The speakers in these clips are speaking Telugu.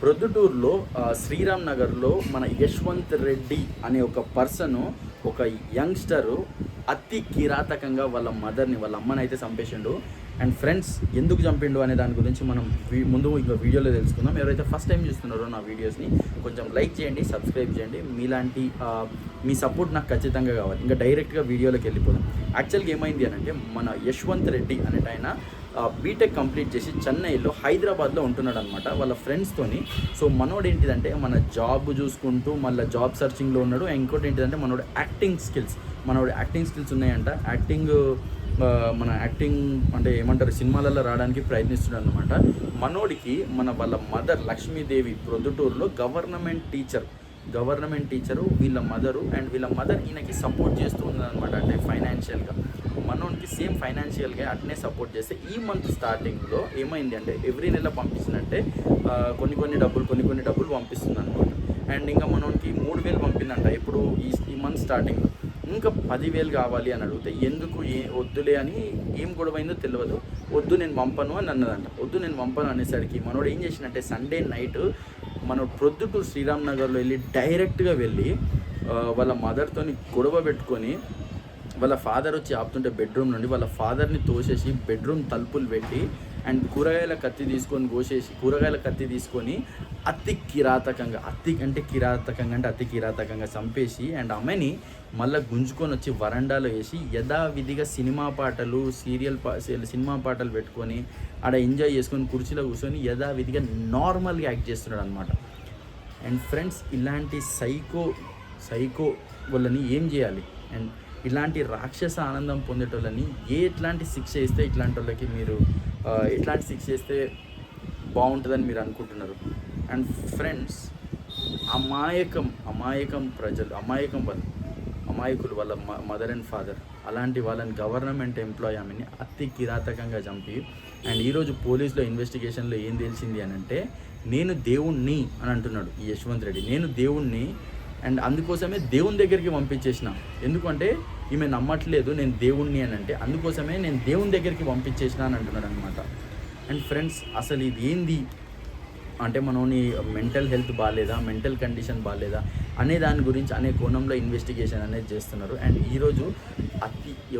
ప్రొద్దుటూరులో శ్రీరామ్ నగర్లో మన యశ్వంత్ రెడ్డి అనే ఒక పర్సను, ఒక యంగ్స్టరు అతి కిరాతకంగా వాళ్ళ మదర్ని, వాళ్ళ అమ్మని అయితే చంపేసిండు. అండ్ ఫ్రెండ్స్, ఎందుకు చంపిండు అనే దాని గురించి మనం ముందు ఇంకా వీడియోలో తెలుసుకుందాం. ఎవరైతే ఫస్ట్ టైం చూస్తున్నారో నా వీడియోస్ని కొంచెం లైక్ చేయండి, సబ్స్క్రైబ్ చేయండి. మీలాంటి మీ సపోర్ట్ నాకు ఖచ్చితంగా కావాలి. ఇంకా డైరెక్ట్గా వీడియోలోకి వెళ్ళిపోదాం. యాక్చువల్గా ఏమైంది అని అంటే, మన యశ్వంత్ రెడ్డి అనేట ఆయన బీటెక్ కంప్లీట్ చేసి చెన్నైలో, హైదరాబాద్లో ఉంటున్నాడు అనమాట వాళ్ళ ఫ్రెండ్స్తోని. సో మనోడు ఏంటిదంటే, మన జాబ్ చూసుకుంటూ మళ్ళీ జాబ్ సర్చింగ్లో ఉన్నాడు. ఇంకోటి ఏంటిదంటే, మనోడు యాక్టింగ్ స్కిల్స్ ఉన్నాయంట. మన యాక్టింగ్ అంటే ఏమంటారు, సినిమాలలో రావడానికి ప్రయత్నిస్తున్నాడు అనమాట. మనోడికి వాళ్ళ మదర్ లక్ష్మీదేవి ప్రొద్దుటూరులో గవర్నమెంట్ టీచరు, వీళ్ళ మదరు. అండ్ వీళ్ళ మదర్ ఈయనకి సపోర్ట్ చేస్తూ ఉందన్నమాట. అంటే ఫైనాన్షియల్గా మనోడికి సేమ్ ఫైనాన్షియల్గా అట్నే సపోర్ట్ చేస్తే, ఈ మంత్ స్టార్టింగ్లో ఏమైంది అంటే, ఎవ్రీ నెల పంపించినట్టే కొన్ని డబ్బులు పంపిస్తుంది అనమాట. అండ్ ఇంకా మనోడికి 3,000 పంపిందంట ఇప్పుడు ఈ మంత్ స్టార్టింగ్లో. ఇంకా 10,000 కావాలి అని అడిగితే, ఎందుకు వద్దులే అని ఏం గొడవైందో తెలియదు. వద్దు నేను పంపను అని అన్నదంట. వద్దు నేను పంపను అనేసరికి మనోడు ఏం చేసినట్టే, సండే నైట్ మనోడు ప్రొద్దుటూరు శ్రీరామ్ నగర్లో వెళ్ళి డైరెక్ట్గా వెళ్ళి వాళ్ళ మదర్తో గొడవ పెట్టుకొని, వాళ్ళ ఫాదర్ వచ్చి ఆపుతుంటే బెడ్రూమ్ నుండి వాళ్ళ ఫాదర్ని తోసేసి బెడ్రూమ్ తలుపులు పెట్టి, అండ్ కూరగాయల కత్తి తీసుకొని అతి కిరాతకంగా చంపేసి, అండ్ అమ్మాయిని మళ్ళీ గుంజుకొని వచ్చి వరండాలో వేసి యథావిధిగా సినిమా పాటలు పెట్టుకొని ఆడ ఎంజాయ్ చేసుకొని కుర్చీలో కూర్చొని యథావిధిగా నార్మల్గా యాక్ట్ చేస్తున్నాడు అనమాట. అండ్ ఫ్రెండ్స్, ఇలాంటి సైకో వాళ్ళని ఏం చేయాలి? అండ్ ఇలాంటి రాక్షస ఆనందం పొందేటోళ్ళని ఎట్లాంటి శిక్ష ఇస్తే బాగుంటుందని మీరు అనుకుంటున్నారు? అండ్ ఫ్రెండ్స్, అమాయకులు వాళ్ళ మదర్ అండ్ ఫాదర్, అలాంటి వాళ్ళని గవర్నమెంట్ ఎంప్లాయ్ ఆమెని అతి కిరాతకంగా చంపి, అండ్ ఈరోజు పోలీసులో ఇన్వెస్టిగేషన్లో ఏం తెలిసింది అని అంటే, నేను దేవుణ్ణి అని అంటున్నాడు ఈ యశ్వంత్ రెడ్డి. నేను దేవుణ్ణి, అండ్ అందుకోసమే దేవుని దగ్గరికి పంపించేసిన. ఎందుకంటే ఈమె నమ్మట్లేదు నేను దేవుణ్ణి అని అంటే, అందుకోసమే నేను దేవుని దగ్గరికి పంపించేసిన అని అంటున్నాడు అనమాట. అండ్ ఫ్రెండ్స్, అసలు ఇది ఏంది అంటే, మనోని మెంటల్ హెల్త్ బాగాలేదా, మెంటల్ కండిషన్ బాగాలేదా అనే దాని గురించి అనే కోణంలో ఇన్వెస్టిగేషన్ అనేది చేస్తున్నారు. అండ్ ఈరోజు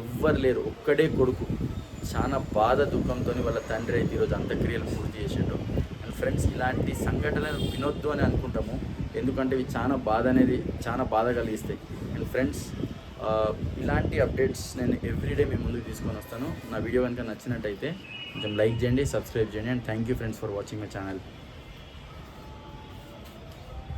ఎవ్వరు లేరు, ఒక్కడే కొడుకు చాలా దుఃఖంతో వాళ్ళ తండ్రి అయితే ఈరోజు అంత్యక్రియలు పూర్తి చేసిండు. అండ్ ఫ్రెండ్స్, ఇలాంటి సంఘటనలు వినొద్దు అని అనుకుంటాము, ఎందుకంటే ఇవి చాలా బాధ కలిగిస్తాయి. అండ్ ఫ్రెండ్స్, ఇలాంటి అప్డేట్స్ నేను ఎవ్రీడే మీ ముందుకు తీసుకొని వస్తాను. నా వీడియో కనుక నచ్చినట్టయితే కొంచెం లైక్ చేయండి, సబ్స్క్రైబ్ చేయండి. And thank you friends for watching my channel.